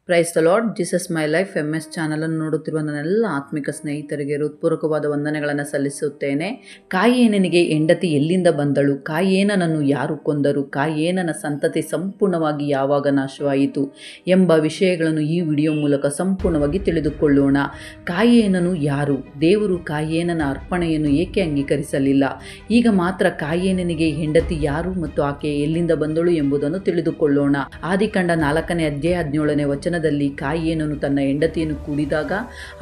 Praise the lord. Jesus my life MS ಚಾನಲನ್ನು ನೋಡುತ್ತಿರುವ ನನ್ನೆಲ್ಲ ಆತ್ಮಿಕ ಸ್ನೇಹಿತರಿಗೆ ಹೃತ್ಪೂರ್ವಕವಾದ ವಂದನೆಗಳನ್ನು ಸಲ್ಲಿಸುತ್ತೇನೆ. ಕಾಯಿಯೇನನಿಗೆ ಹೆಂಡತಿ ಎಲ್ಲಿಂದ ಬಂದಳು? ಕಾಯಿಯೇನನನ್ನು ಯಾರು ಕೊಂದರು? ಕಾಯಿಯೇನನ ಸಂತತಿ ಸಂಪೂರ್ಣವಾಗಿ ಯಾವಾಗ ನಾಶವಾಯಿತು ಎಂಬ ವಿಷಯಗಳನ್ನು ಈ ವಿಡಿಯೋ ಮೂಲಕ ಸಂಪೂರ್ಣವಾಗಿ ತಿಳಿದುಕೊಳ್ಳೋಣ. ಕಾಯಿಯೇನನು ಯಾರು? ದೇವರು ಕಾಯಿಯೇನನ ಅರ್ಪಣೆಯನ್ನು ಏಕೆ ಅಂಗೀಕರಿಸಲಿಲ್ಲ? ಈಗ ಮಾತ್ರ ಕಾಯಿಯೇನನಿಗೆ ಹೆಂಡತಿ ಯಾರು ಮತ್ತು ಆಕೆ ಎಲ್ಲಿಂದ ಬಂದಳು ಎಂಬುದನ್ನು ತಿಳಿದುಕೊಳ್ಳೋಣ. ಆದಿಕಾಂಡ 4ನೇ ಅಧ್ಯಾಯ 17ನೇ ವಚನದಲ್ಲಿ ಕಾಯಿಯೇನನು ತನ್ನ ಹೆಂಡತಿಯನ್ನು ಕೂಡಿದಾಗ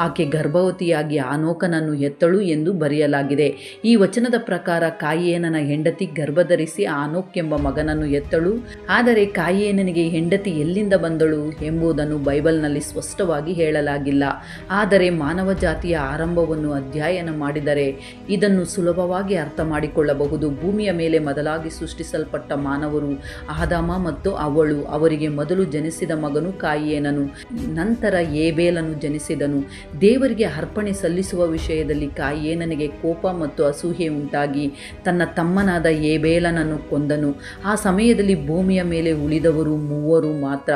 ಆಕೆ ಗರ್ಭವತಿಯಾಗಿ ಆನೋಕನನ್ನು ಹೆತ್ತಳು ಎಂದು ಬರೆಯಲಾಗಿದೆ. ಈ ವಚನದ ಪ್ರಕಾರ ಕಾಯಿಯೇನನ ಹೆಂಡತಿ ಗರ್ಭಧರಿಸಿ ಆನೋಕ್ ಎಂಬ ಮಗನನ್ನು ಹೆತ್ತಳು. ಆದರೆ ಕಾಯಿಯೇನನಿಗೆ ಹೆಂಡತಿ ಎಲ್ಲಿಂದ ಬಂದಳು ಎಂಬುದನ್ನು ಬೈಬಲ್ನಲ್ಲಿ ಸ್ಪಷ್ಟವಾಗಿ ಹೇಳಲಾಗಿಲ್ಲ. ಆದರೆ ಮಾನವ ಜಾತಿಯ ಆರಂಭವನ್ನು ಅಧ್ಯಯನ ಮಾಡಿದರೆ ಇದನ್ನು ಸುಲಭವಾಗಿ ಅರ್ಥ ಮಾಡಿಕೊಳ್ಳಬಹುದು. ಭೂಮಿಯ ಮೇಲೆ ಮೊದಲಾಗಿ ಸೃಷ್ಟಿಸಲ್ಪಟ್ಟ ಮಾನವರು ಆದಾಮ ಮತ್ತು ಅವಳು. ಅವರಿಗೆ ಮೊದಲು ಜನಿಸಿದ ಮಗನು ಕಾಯಿಯೇನನು, ನಂತರ ಏಬೇಲನು ಜನಿಸಿದನು. ದೇವರಿಗೆ ಅರ್ಪಣೆ ಸಲ್ಲಿಸುವ ವಿಷಯದಲ್ಲಿ ಕಾಯಿಯೇನನಿಗೆ ಕೋಪ ಮತ್ತು ಅಸೂಯೆ ಉಂಟಾಗಿ ತನ್ನ ತಮ್ಮನಾದ ಏಬೇಲನನ್ನು ಕೊಂದನು. ಆ ಸಮಯದಲ್ಲಿ ಭೂಮಿಯ ಮೇಲೆ ಉಳಿದವರು ಮೂವರು ಮಾತ್ರ,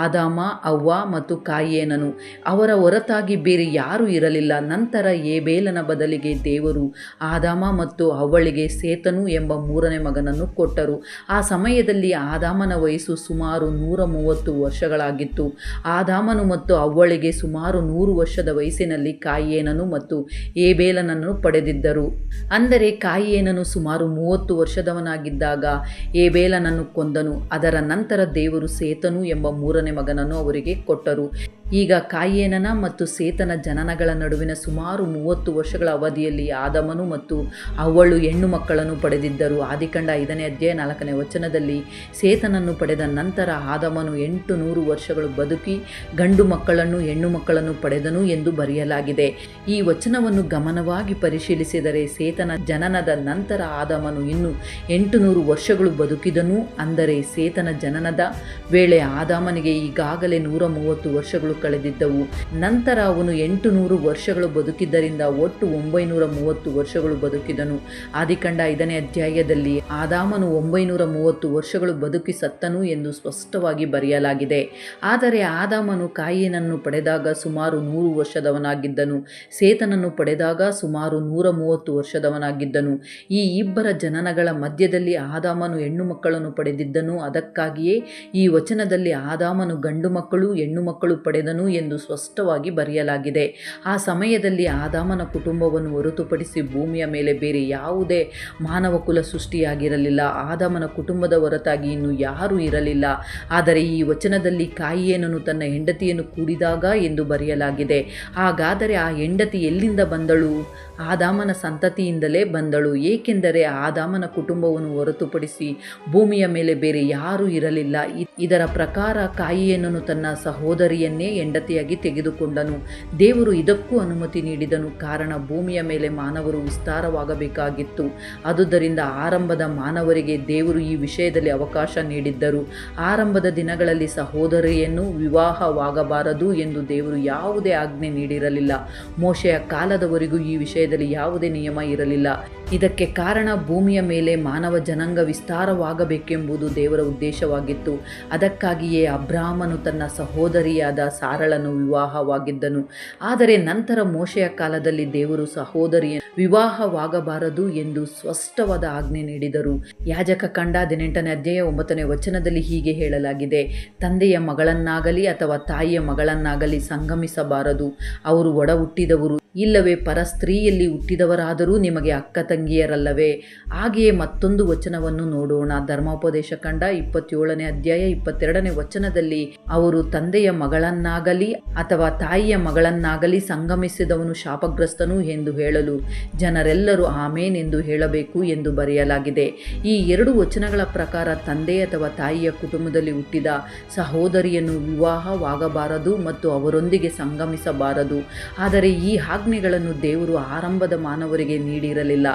ಆದಾಮ, ಅವ್ವ ಮತ್ತು ಕಾಯಿಯೇನನು. ಅವರ ಹೊರತಾಗಿ ಬೇರೆ ಯಾರೂ ಇರಲಿಲ್ಲ. ನಂತರ ಏಬೇಲನ ಬದಲಿಗೆ ದೇವರು ಆದಾಮ ಮತ್ತು ಅವ್ವಳಿಗೆ ಸೇತನು ಎಂಬ ಮೂರನೇ ಮಗನನ್ನು ಕೊಟ್ಟರು. ಆ ಸಮಯದಲ್ಲಿ ಆದಾಮನ ವಯಸ್ಸು ಸುಮಾರು 130 ವರ್ಷಗಳಾಗಿತ್ತು. ಆದಾಮನು ಮತ್ತು ಅವ್ವಳಿಗೆ ಸುಮಾರು 100 ವರ್ಷದ ವಯಸ್ಸಿನಲ್ಲಿ ಕಾಯಿಯೇನನು ಮತ್ತು ಏಬೇಲನನ್ನು ಪಡೆದಿದ್ದರು. ಅಂದರೆ ಕಾಯಿಯೇನನು ಸುಮಾರು 30 ವರ್ಷದವನಾಗಿದ್ದಾಗ ಏಬೇಲನನ್ನು ಕೊಂದನು. ಅದರ ನಂತರ ದೇವರು ಸೇತನು ಎಂಬ ಮೂರನೇ ಮಗನನ್ನು ಅವರಿಗೆ ಕೊಟ್ಟರು. ಈಗ ಕಾಯಿಯೇನನ ಮತ್ತು ಸೇತನ ಜನನಗಳ ನಡುವಿನ ಸುಮಾರು 30 ವರ್ಷಗಳ ಅವಧಿಯಲ್ಲಿ ಆದಾಮನು ಮತ್ತು ಅವ್ವಳು ಹೆಣ್ಣು ಮಕ್ಕಳನ್ನು ಪಡೆದಿದ್ದರು. ಆದಿಕಾಂಡ 5ನೇ ಅಧ್ಯಾಯ 4ನೇ ವಚನದಲ್ಲಿ ಸೇತನನ್ನು ಪಡೆದ ನಂತರ ಆದಾಮನು 800 ವರ್ಷಗಳು ಬದುಕಿ ಗಂಡು ಮಕ್ಕಳನ್ನು ಹೆಣ್ಣು ಮಕ್ಕಳನ್ನು ಪಡೆದನು ಎಂದು ಬರೆಯಲಾಗಿದೆ. ಈ ವಚನವನ್ನು ಗಮನವಾಗಿ ಪರಿಶೀಲಿಸಿದರೆ ಸೇತನ ಜನನದ ನಂತರ ಆದಾಮನು ಇನ್ನು 800 ವರ್ಷಗಳು ಬದುಕಿದನು. ಅಂದರೆ ಸೇತನ ಜನನದ ವೇಳೆ ಆದಾಮನಿಗೆ ಈಗಾಗಲೇ 130 ವರ್ಷಗಳು ಕಳೆದಿದ್ದವು. ನಂತರ ಅವನು 800 ವರ್ಷಗಳು ಬದುಕಿದ್ದರಿಂದ ಒಟ್ಟು 930 ವರ್ಷಗಳು ಬದುಕಿದನು. ಆದಿಕಾಂಡ 5ನೇ ಅಧ್ಯಾಯದಲ್ಲಿ ಆದಾಮನು 930 ವರ್ಷಗಳು ಬದುಕಿ ಸತ್ತನು ಎಂದು ಸ್ಪಷ್ಟವಾಗಿ ಬರೆಯಲಾಗಿದೆ. ಆದರೆ ಆದಾಮನು ಕಾಯಿಯೇನನ್ನು ಪಡೆದಾಗ ಸುಮಾರು 100 ವರ್ಷದವನಾಗಿದ್ದನು. ಸೇತನನ್ನು ಪಡೆದಾಗ ಸುಮಾರು 130 ವರ್ಷದವನಾಗಿದ್ದನು. ಈ ಇಬ್ಬರ ಜನನಗಳ ಮಧ್ಯದಲ್ಲಿ ಆದಾಮನು ಹೆಣ್ಣು ಮಕ್ಕಳನ್ನು ಪಡೆದಿದ್ದನು. ಅದಕ್ಕಾಗಿಯೇ ಈ ವಚನದಲ್ಲಿ ಆದಾಮನು ಗಂಡು ಮಕ್ಕಳು ಹೆಣ್ಣು ಮಕ್ಕಳು ಪಡೆದನು ಎಂದು ಸ್ಪಷ್ಟವಾಗಿ ಬರೆಯಲಾಗಿದೆ. ಆ ಸಮಯದಲ್ಲಿ ಆದಾಮನ ಕುಟುಂಬವನ್ನು ಹೊರತುಪಡಿಸಿ ಭೂಮಿಯ ಮೇಲೆ ಬೇರೆ ಯಾವುದೇ ಮಾನವ ಕುಲ ಸೃಷ್ಟಿಯಾಗಿರಲಿಲ್ಲ. ಆದಾಮನ ಕುಟುಂಬದ ಹೊರತಾಗಿ ಇನ್ನು ಯಾರೂ ಇರಲಿಲ್ಲ. ಆದರೆ ಈ ವಚನದಲ್ಲಿ ಕಾಯಿಯೇನನು ತನ್ನ ಹೆಂಡತಿಯನ್ನು ಕೂಡಿದಾಗ ಎಂದು ಬರೆಯಲಾಗಿದೆ. ಹಾಗಾದರೆ ಆ ಹೆಂಡತಿ ಎಲ್ಲಿಂದ ಬಂದಳು? ಆದಾಮನ ಸಂತತಿಯಿಂದಲೇ ಬಂದಳು. ಏಕೆಂದರೆ ಆದಾಮನ ಕುಟುಂಬವನ್ನು ಹೊರತುಪಡಿಸಿ ಭೂಮಿಯ ಮೇಲೆ ಬೇರೆ ಯಾರೂ ಇರಲಿಲ್ಲ. ಇದರ ಪ್ರಕಾರ ಕಾಯಿಯೇನನು ತನ್ನ ಸಹೋದರಿಯನ್ನೇ ಹೆಂಡತಿಯಾಗಿ ತೆಗೆದುಕೊಂಡನು. ದೇವರು ಇದಕ್ಕೂ ಅನುಮತಿ ನೀಡಿದನು, ಕಾರಣ ಭೂಮಿಯ ಮೇಲೆ ಮಾನವರು ವಿಸ್ತಾರವಾಗಬೇಕಾಗಿತ್ತು. ಆದುದರಿಂದ ಆರಂಭದ ಮಾನವರಿಗೆ ದೇವರು ಈ ವಿಷಯದಲ್ಲಿ ಅವಕಾಶ ನೀಡಿದ್ದರು. ಆರಂಭದ ದಿನಗಳಲ್ಲಿ ಸಹೋದರಿಯನ್ನು ವಿವಾಹವಾಗಬಾರದು ಎಂದು ದೇವರು ಯಾವುದೇ ಆಜ್ಞೆ ನೀಡಿರಲಿಲ್ಲ. ಮೋಶೆಯ ಕಾಲದವರೆಗೂ ಈ ವಿಷಯದಲ್ಲಿ ಯಾವುದೇ ನಿಯಮ ಇರಲಿಲ್ಲ. ಇದಕ್ಕೆ ಕಾರಣ ಭೂಮಿಯ ಮೇಲೆ ಮಾನವ ಜನಾಂಗ ವಿಸ್ತಾರವಾಗಬೇಕೆಂಬುದು ದೇವರ ಉದ್ದೇಶವಾಗಿತ್ತು. ಅದಕ್ಕಾಗಿಯೇ ಅಬ್ರಹಾಮನು ತನ್ನ ಸಹೋದರಿಯಾದ ಸಾರಳನ್ನು ವಿವಾಹವಾಗಿದ್ದನು. ಆದರೆ ನಂತರ ಮೋಶೆಯ ಕಾಲದಲ್ಲಿ ದೇವರು ಸಹೋದರಿಯ ವಿವಾಹವಾಗಬಾರದು ಎಂದು ಸ್ಪಷ್ಟವಾದ ಆಜ್ಞೆ ನೀಡಿದರು. ಯಾಜಕಕಾಂಡ 18ನೇ ಅಧ್ಯಾಯ 9ನೇ ವಚನದಲ್ಲಿ ಹೀಗೆ ಹೇಳಲಾಗಿದೆ: ತಂದೆಯ ಮಗಳನ್ನಾಗಲಿ ಅಥವಾ ತಾಯಿಯ ಮಗಳನ್ನಾಗಲಿ ಸಂಗಮಿಸಬಾರದು. ಅವರು ಒಡ ಹುಟ್ಟಿದವರು ಇಲ್ಲವೇ ಪರಸ್ತ್ರೀಯಲ್ಲಿ ಹುಟ್ಟಿದವರಾದರೂ ನಿಮಗೆ ಅಕ್ಕ ತಂಗಿಯರಲ್ಲವೇ? ಹಾಗೆಯೇ ಮತ್ತೊಂದು ವಚನವನ್ನು ನೋಡೋಣ. ಧರ್ಮೋಪದೇಶ ಕಾಂಡ 27ನೇ ಅಧ್ಯಾಯ 22ನೇ ವಚನದಲ್ಲಿ ಅವರು ತಂದೆಯ ಮಗಳನ್ನಾಗಲಿ ಅಥವಾ ತಾಯಿಯ ಮಗಳನ್ನಾಗಲಿ ಸಂಗಮಿಸಿದವನು ಶಾಪಗ್ರಸ್ತನು ಎಂದು ಹೇಳಲು ಜನರೆಲ್ಲರೂ ಆಮೇನ್ ಎಂದು ಹೇಳಬೇಕು ಎಂದು ಬರೆಯಲಾಗಿದೆ. ಈ ಎರಡು ವಚನಗಳ ಪ್ರಕಾರ ತಂದೆ ಅಥವಾ ತಾಯಿಯ ಕುಟುಂಬದಲ್ಲಿ ಹುಟ್ಟಿದ ಸಹೋದರಿಯನ್ನು ವಿವಾಹವಾಗಬಾರದು ಮತ್ತು ಅವರೊಂದಿಗೆ ಸಂಗಮಿಸಬಾರದು. ಆದರೆ ಈ ಆಜ್ಞೆಗಳನ್ನು ದೇವರು ಆರಂಭದ ಮಾನವರಿಗೆ ನೀಡಿರಲಿಲ್ಲ.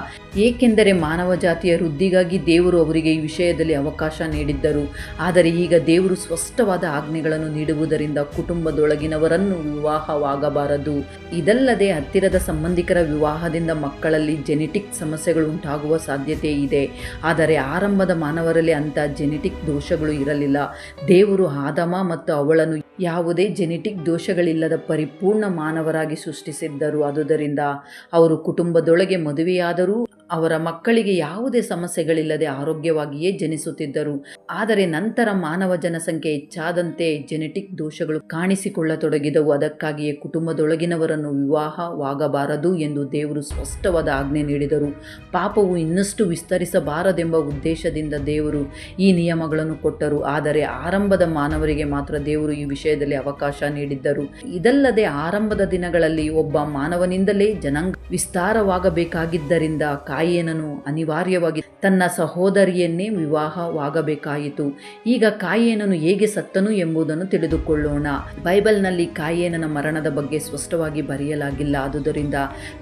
ಏಕೆಂದರೆ ಮಾನವ ಜಾತಿಯ ವೃದ್ಧಿಗಾಗಿ ದೇವರು ಅವರಿಗೆ ಈ ವಿಷಯದಲ್ಲಿ ಅವಕಾಶ ನೀಡಿದ್ದರು. ಆದರೆ ಈಗ ದೇವರು ಸ್ಪಷ್ಟವಾದ ಆಜ್ಞೆಗಳನ್ನು ನೀಡುವುದರಿಂದ ಕುಟುಂಬದೊಳಗಿನವರನ್ನು ವಿವಾಹವಾಗಬಾರದು. ಇದಲ್ಲದೆ ಹತ್ತಿರದ ಸಂಬಂಧಿಕರ ವಿವಾಹದಿಂದ ಮಕ್ಕಳಲ್ಲಿ ಜೆನೆಟಿಕ್ ಸಮಸ್ಯೆಗಳು ಉಂಟಾಗುವ ಸಾಧ್ಯತೆ ಇದೆ. ಆದರೆ ಆರಂಭದ ಮಾನವರಲ್ಲಿ ಅಂಥ ಜೆನೆಟಿಕ್ ದೋಷಗಳು ಇರಲಿಲ್ಲ. ದೇವರು ಆದಾಮ ಮತ್ತು ಅವಳನ್ನು ಯಾವುದೇ ಜೆನೆಟಿಕ್ ದೋಷಗಳಿಲ್ಲದ ಪರಿಪೂರ್ಣ ಮಾನವರಾಗಿ ಸೃಷ್ಟಿಸಿದ್ದರು. ಆದುದರಿಂದ ಅವರು ಕುಟುಂಬದೊಳಗೆ ಮದುವೆಯಾದರೂ ಅವರ ಮಕ್ಕಳಿಗೆ ಯಾವುದೇ ಸಮಸ್ಯೆಗಳಿಲ್ಲದೆ ಆರೋಗ್ಯವಾಗಿಯೇ ಜನಿಸುತ್ತಿದ್ದರು. ಆದರೆ ನಂತರ ಮಾನವ ಜನಸಂಖ್ಯೆ ಹೆಚ್ಚಾದಂತೆ ಜೆನೆಟಿಕ್ ದೋಷಗಳು ಕಾಣಿಸಿಕೊಳ್ಳತೊಡಗಿದವು. ಅದಕ್ಕಾಗಿಯೇ ಕುಟುಂಬದೊಳಗಿನವರನ್ನು ವಿವಾಹವಾಗಬಾರದು ಎಂದು ದೇವರು ಸ್ಪಷ್ಟವಾದ ಆಜ್ಞೆ ನೀಡಿದರು. ಪಾಪವು ಇನ್ನಷ್ಟು ವಿಸ್ತರಿಸಬಾರದೆಂಬ ಉದ್ದೇಶದಿಂದ ದೇವರು ಈ ನಿಯಮಗಳನ್ನು ಕೊಟ್ಟರು. ಆದರೆ ಆರಂಭದ ಮಾನವರಿಗೆ ಮಾತ್ರ ದೇವರು ಈ ವಿಷಯದಲ್ಲಿ ಅವಕಾಶ ನೀಡಿದ್ದರು. ಇದಲ್ಲದೆ ಆರಂಭದ ದಿನಗಳಲ್ಲಿ ಒಬ್ಬ ಮಾನವನಿಂದಲೇ ಜನಾಂಗ ವಿಸ್ತಾರವಾಗಬೇಕಾಗಿದ್ದರಿಂದ ಕಾಯೇನನು ಅನಿವಾರ್ಯವಾಗಿ ತನ್ನ ಸಹೋದರಿಯನ್ನೇ ವಿವಾಹವಾಗಬೇಕಾಯಿತು. ಈಗ ಕಾಯೇನನು ಹೇಗೆ ಸತ್ತನು ಎಂಬುದನ್ನು ತಿಳಿದುಕೊಳ್ಳೋಣ. ಬೈಬಲ್ನಲ್ಲಿ ಕಾಯೇನನ ಮರಣದ ಬಗ್ಗೆ ಸ್ಪಷ್ಟವಾಗಿ ಬರೆಯಲಾಗಿಲ್ಲ. ಆದುದರಿಂದ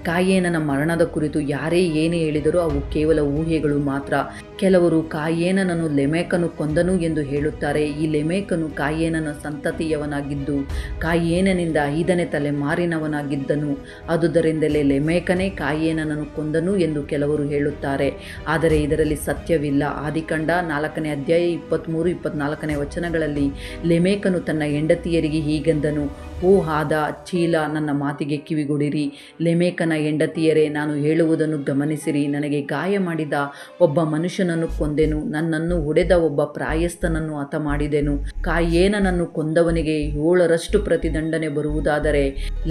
ಕಾಯೇನನ ಮರಣದ ಕುರಿತು ಯಾರೇ ಏನೇ ಹೇಳಿದರೂ ಅವು ಕೇವಲ ಊಹೆಗಳು ಮಾತ್ರ. ಕೆಲವರು ಕಾಯೇನನನ್ನು ಲೆಮೆಕನು ಕೊಂದನು ಎಂದು ಹೇಳುತ್ತಾರೆ. ಈ ಲೆಮೆಕನು ಕಾಯೇನನ ಸಂತತಿಯವನಾಗಿದ್ದು ಕಾಯೇನನಿಂದ 5ನೇ ತಲೆಮಾರಿನವನಾಗಿದ್ದನು. ಆದುದರಿಂದಲೇ ಲೆಮೆಕನೇ ಕಾಯೇನನನ್ನು ಕೊಂದನು ಎಂದು ಕೆಲವರು ಹೇಳುತ್ತಾರೆ. ಆದರೆ ಇದರಲ್ಲಿ ಸತ್ಯವಿಲ್ಲ. ಆದಿಕಾಂಡ 4ನೇ ಅಧ್ಯಾಯ 23-24 ವಚನಗಳಲ್ಲಿ ಲೆಮೆಕನು ತನ್ನ ಹೆಂಡತಿಯರಿಗೆ ಹೀಗೆಂದನು, ಓ ಆದ ಚೀಲ, ನನ್ನ ಮಾತಿಗೆ ಕಿವಿಗೊಡಿರಿ. ಲೆಮೆಕನ ಹೆಂಡತಿಯರೇ, ನಾನು ಹೇಳುವುದನ್ನು ಗಮನಿಸಿರಿ. ನನಗೆ ಗಾಯ ಮಾಡಿದ ಒಬ್ಬ ಮನುಷ್ಯನನ್ನು ಕೊಂದೆನು, ನನ್ನನ್ನು ಹೊಡೆದ ಒಬ್ಬ ಪ್ರಾಯಸ್ಥನನ್ನು ಹತ ಮಾಡಿದೆನು. ಕಾಯೇನನನ್ನು ಕೊಂದವನಿಗೆ 7ರಷ್ಟು ಪ್ರತಿದಂಡನೆ ಬರುವುದಾದರೆ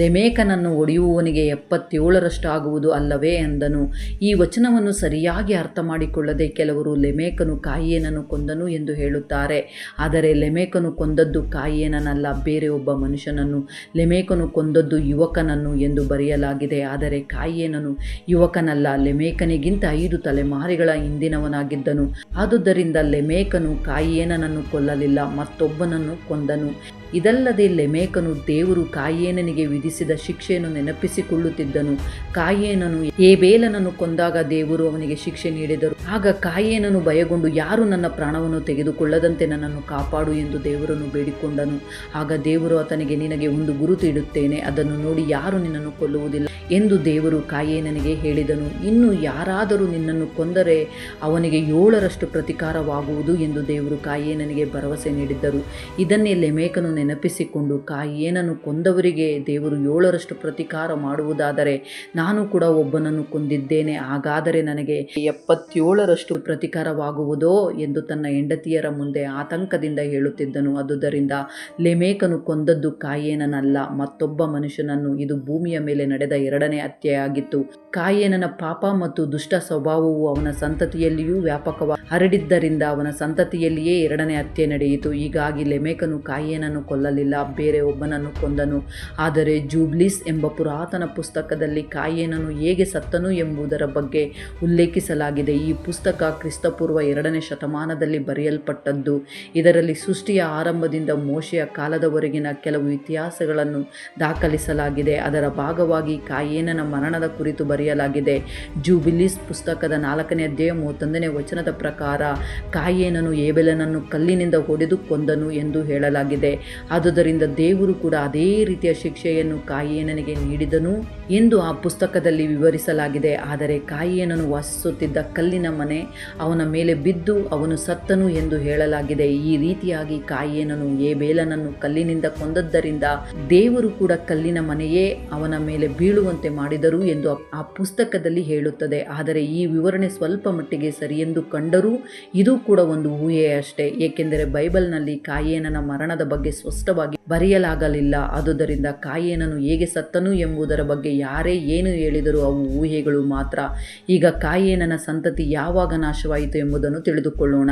ಲೆಮೆಕನನ್ನು ಹೊಡೆಯುವವನಿಗೆ 77ರಷ್ಟು ಆಗುವುದು ಅಲ್ಲವೇ ಎಂದನು. ಈ ವಚನವನ್ನು ಸರಿಯಾಗಿ ಅರ್ಥ ಮಾಡಿಕೊಳ್ಳದೆ ಕೆಲವರು ಲೆಮೆಕನು ಕಾಯೇನನ್ನು ಕೊಂದನು ಎಂದು ಹೇಳುತ್ತಾರೆ. ಆದರೆ ಲೆಮೆಕನು ಕೊಂದದ್ದು ಕಾಯೇನನಲ್ಲ, ಬೇರೆ ಒಬ್ಬ ಮನುಷ್ಯನನ್ನು. ಲೆಮೆಕನು ಕೊಂದದ್ದು ಯುವಕನನ್ನು ಎಂದು ಬರೆಯಲಾಗಿದೆ. ಆದರೆ ಕಾಯೇನನು ಯುವಕನಲ್ಲ, ಲೆಮೆಕನಿಗಿಂತ 5 ತಲೆಮಾರಿಗಳ ಹಿಂದಿನವನಾಗಿದ್ದನು. ಆದುದರಿಂದ ಲೆಮೆಕನು ಕಾಯೇನನನ್ನು ಕೊಲ್ಲಲಿಲ್ಲ, ಮತ್ತೊಬ್ಬನನ್ನು ಕೊಂದನು. ಇದಲ್ಲದೆ ಲೆಮೆಕನು ದೇವರು ಕಾಯೇನನಿಗೆ ವಿಧಿಸಿದ ಶಿಕ್ಷೆಯನ್ನು ನೆನಪಿಸಿಕೊಳ್ಳುತ್ತಿದ್ದನು. ಕಾಯೇನನು ಏಬೇಲನನ್ನು ಕೊಂದಾಗ ದೇವರು ಅವನಿಗೆ ಶಿಕ್ಷೆ ನೀಡಿದರು. ಆಗ ಕಾಯೇನನು ಭಯಗೊಂಡು, ಯಾರು ನನ್ನ ಪ್ರಾಣವನ್ನು ತೆಗೆದುಕೊಳ್ಳದಂತೆ ನನ್ನನ್ನು ಕಾಪಾಡು ಎಂದು ದೇವರನ್ನು ಬೇಡಿಕೊಂಡನು. ಆಗ ದೇವರು ಆತನಿಗೆ, ನಿನಗೆ ಒಂದು ಗುರುತು ಇಡುತ್ತೇನೆ, ಅದನ್ನು ನೋಡಿ ಯಾರು ನಿನ್ನನ್ನು ಕೊಲ್ಲುವುದಿಲ್ಲ ಎಂದು ದೇವರು ಕಾಯೇನನಿಗೆ ಹೇಳಿದನು. ಇನ್ನು ಯಾರಾದರೂ ನಿನ್ನನ್ನು ಕೊಂದರೆ ಅವನಿಗೆ 7ರಷ್ಟು ಪ್ರತಿಕಾರವಾಗುವುದು ಎಂದು ದೇವರು ಕಾಯೇನನಿಗೆ ಭರವಸೆ ನೀಡಿದ್ದರು. ಇದನ್ನೇ ಲೆಮೆಕನು ನೆನಪಿಸಿಕೊಂಡು, ಕಾಯೇನನು ಕೊಂದವರಿಗೆ ದೇವರು 7ರಷ್ಟು ಪ್ರತಿಕಾರ ಮಾಡುವುದಾದರೆ ನಾನು ಕೂಡ ಒಬ್ಬನನ್ನು ಕೊಂದಿದ್ದೇನೆ, ಹಾಗಾದರೆ ನನಗೆ 77ರಷ್ಟು ಪ್ರತಿಕಾರವಾಗುವುದೋ ಎಂದು ತನ್ನ ಹೆಂಡತಿಯರ ಮುಂದೆ ಆತಂಕದಿಂದ ಹೇಳುತ್ತಿದ್ದನು. ಆದುದರಿಂದ ಲೆಮೆಕನು ಕೊಂದದ್ದು ಕಾಯೇನನಲ್ಲ, ಮತ್ತೊಬ್ಬ ಮನುಷ್ಯನನ್ನು. ಇದು ಭೂಮಿಯ ಮೇಲೆ ನಡೆದ 2ನೇ ಹತ್ಯೆ ಆಗಿತ್ತು. ಕಾಯೇನನ ಪಾಪ ಮತ್ತು ದುಷ್ಟ ಸ್ವಭಾವವು ಅವನ ಸಂತತಿಯಲ್ಲಿಯೂ ವ್ಯಾಪಕವಾಗಿ ಹರಡಿದ್ದರಿಂದ ಅವನ ಸಂತತಿಯಲ್ಲಿಯೇ 2ನೇ ಹತ್ಯೆ ನಡೆಯಿತು. ಹೀಗಾಗಿ ಲೆಮೆಕನು ಕಾಯೇನನ್ನು ಕೊಲ್ಲಲಿಲ್ಲ, ಬೇರೆ ಒಬ್ಬನನ್ನು ಕೊಂದನು. ಆದರೆ ಜೂಬ್ಲಿಸ್ ಎಂಬ ಪುರಾತನ ಪುಸ್ತಕದಲ್ಲಿ ಕಾಯೇನನು ಹೇಗೆ ಸತ್ತನು ಎಂಬುದರ ಬಗ್ಗೆ ಉಲ್ಲೇಖಿಸಲಾಗಿದೆ. ಈ ಪುಸ್ತಕ ಕ್ರಿಸ್ತಪೂರ್ವ 2ನೇ ಶತಮಾನದಲ್ಲಿ ಬರೆಯಲ್ಪಟ್ಟದ್ದು. ಇದರಲ್ಲಿ ಸೃಷ್ಟಿಯ ಆರಂಭದಿಂದ ಮೋಶೆಯ ಕಾಲದವರೆಗಿನ ಕೆಲವು ಇತಿಹಾಸಗಳನ್ನು ದಾಖಲಿಸಲಾಗಿದೆ. ಅದರ ಭಾಗವಾಗಿ ಕಾಯೇನನ ಮರಣದ ಕುರಿತು ಬರೆಯಲಾಗಿದೆ. ಜೂಬಿಲಿಸ್ ಪುಸ್ತಕದ 4ನೇ ಅಧ್ಯಾಯ 31ನೇ ವಚನದ ಪ್ರಕಾರ ಕಾಯೇನನು ಏಬೆಲನನ್ನು ಕಲ್ಲಿನಿಂದ ಹೊಡೆದು ಕೊಂದನು ಎಂದು ಹೇಳಲಾಗಿದೆ. ಆದುದರಿಂದ ದೇವರು ಕೂಡ ಅದೇ ರೀತಿಯ ಶಿಕ್ಷೆಯನ್ನು ಕಾಯೇನನಿಗೆ ನೀಡಿದನು ಎಂದು ಆ ಪುಸ್ತಕದಲ್ಲಿ ವಿವರಿಸಲಾಗಿದೆ. ಆದರೆ ಕಾಯೇನನು ವಾಸಿಸುತ್ತಿದ್ದ ಕಲ್ಲಿನ ಮನೆ ಅವನ ಮೇಲೆ ಬಿದ್ದು ಅವನು ಸತ್ತನು ಎಂದು ಹೇಳಲಾಗಿದೆ. ಈ ರೀತಿಯಾಗಿ ಕಾಯೇನನು ಏಬೇಲನನ್ನು ಕಲ್ಲಿನಿಂದ ಕೊಂದದ್ದರಿಂದ ದೇವರು ಕೂಡ ಕಲ್ಲಿನ ಮನೆಯೇ ಅವನ ಮೇಲೆ ಬೀಳುವಂತೆ ಮಾಡಿದರು ಎಂದು ಆ ಪುಸ್ತಕದಲ್ಲಿ ಹೇಳುತ್ತದೆ. ಆದರೆ ಈ ವಿವರಣೆ ಸ್ವಲ್ಪ ಮಟ್ಟಿಗೆ ಸರಿಯೆಂದು ಕಂಡರೂ ಇದು ಕೂಡ ಒಂದು ಊಹೆಯಷ್ಟೇ, ಏಕೆಂದರೆ ಬೈಬಲ್ನಲ್ಲಿ ಕಾಯೇನನ ಮರಣದ ಬಗ್ಗೆ ಸ್ಪಷ್ಟವಾಗಿ ಬರೆಯಲಾಗಲಿಲ್ಲ. ಆದುದರಿಂದ ಕಾಯೇನನು ಹೇಗೆ ಸತ್ತನು ಎಂಬುದರ ಬಗ್ಗೆ ಯಾರೇ ಏನು ಹೇಳಿದರೂ ಅವು ಊಹೆಗಳು ಮಾತ್ರ. ಈಗ ಕಾಯೇನನ ಸಂತತಿ ಯಾವಾಗ ನಾಶವಾಯಿತು ಎಂಬುದನ್ನು ತಿಳಿದುಕೊಳ್ಳೋಣ.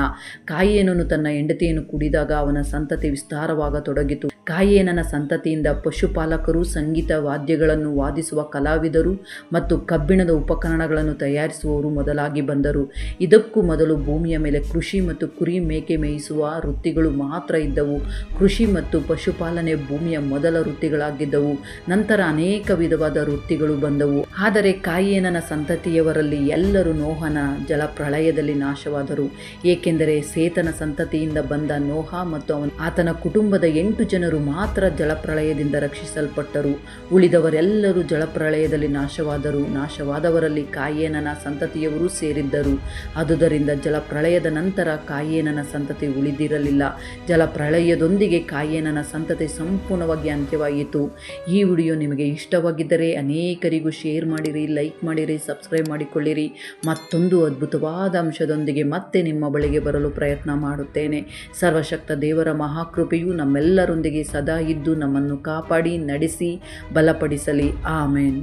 ಕಾಯೇನನು ತನ್ನ ಹೆಂಡತಿಯನ್ನು ಕುಡಿದಾಗ ಅವನ ಸಂತತಿ ವಿಸ್ತಾರವಾಗತೊಡಗಿತು. ಕಾಯೇನನ ಸಂತತಿಯಿಂದ ಪಶುಪಾಲಕರು, ಸಂಗೀತ ವಾದ್ಯಗಳನ್ನು ವಾದಿಸುವ ಕಲಾವಿದರು ಮತ್ತು ಕಬ್ಬಿಣದ ಉಪಕರಣಗಳನ್ನು ತಯಾರಿಸುವವರು ಮೊದಲಾಗಿ ಬಂದರು. ಇದಕ್ಕೂ ಮೊದಲು ಭೂಮಿಯ ಮೇಲೆ ಕೃಷಿ ಮತ್ತು ಕುರಿ ಮೇಕೆ ಮೇಯಿಸುವ ವೃತ್ತಿಗಳು ಮಾತ್ರ ಇದ್ದವು. ಕೃಷಿ ಮತ್ತು ಪಶುಪಾಲನೆ ಭೂಮಿಯ ಮೊದಲ ವೃತ್ತಿಗಳಾಗಿದ್ದವು. ನಂತರ ಅನೇಕ ವಿಧವಾದ ವೃತ್ತಿಗಳು ಬಂದವು. ಆದರೆ ಕಾಯೇನನ ಸಂತತಿಯವರಲ್ಲಿ ಎಲ್ಲರೂ ನೋಹನ ಜಲಪ್ರಳಯದಲ್ಲಿ ನಾಶವಾದರು, ಏಕೆಂದರೆ ಸೇತನ ಸಂತತಿಯಿಂದ ಬಂದ ನೋಹ ಮತ್ತು ಆತನ ಕುಟುಂಬದ 8 ಜನರು ಮಾತ್ರ ಜಲ ಜಲಪ್ರಳಯದಿಂದ ರಕ್ಷಿಸಲ್ಪಟ್ಟರು. ಉಳಿದವರೆಲ್ಲರೂ ಜಲಪ್ರಳಯದಲ್ಲಿ ನಾಶವಾದವರಲ್ಲಿ ಕಾಯೇನನ ಸಂತತಿಯವರೂ ಸೇರಿದ್ದರು. ಆದುದರಿಂದ ಜಲಪ್ರಳಯದ ನಂತರ ಕಾಯೇನನ ಸಂತತಿ ಉಳಿದಿರಲಿಲ್ಲ. ಜಲಪ್ರಳಯದೊಂದಿಗೆ ಕಾಯೇನನ ಸಂತತಿ ಸಂಪೂರ್ಣವಾಗಿ ಅಂತ್ಯವಾಯಿತು. ಈ ವಿಡಿಯೋ ನಿಮಗೆ ಇಷ್ಟವಾಗಿದ್ದರೆ ಅನೇಕರಿಗೂ ಶೇರ್ ಮಾಡಿರಿ, ಲೈಕ್ ಮಾಡಿರಿ, ಸಬ್ಸ್ಕ್ರೈಬ್ ಮಾಡಿಕೊಳ್ಳಿರಿ. ಮತ್ತೊಂದು ಅದ್ಭುತವಾದ ಅಂಶದೊಂದಿಗೆ ಮತ್ತೆ ನಿಮ್ಮ ಬಳಿಗೆ ಬರಲು ಪ್ರಯತ್ನ ಮಾಡುತ್ತೇನೆ. ಸರ್ವಶಕ್ತ ದೇವರ ಮಹಾಕೃಪೆಯು ನಮ್ಮೆಲ್ಲರೊಂದಿಗೆ ಸದಾ ಇದ್ದು ನಮ್ಮನ್ನು ಕಾಪಾಡಿ ನಡೆಸಿ ಬಲಪಡಿಸಲಿ. ಆಮೆನ್.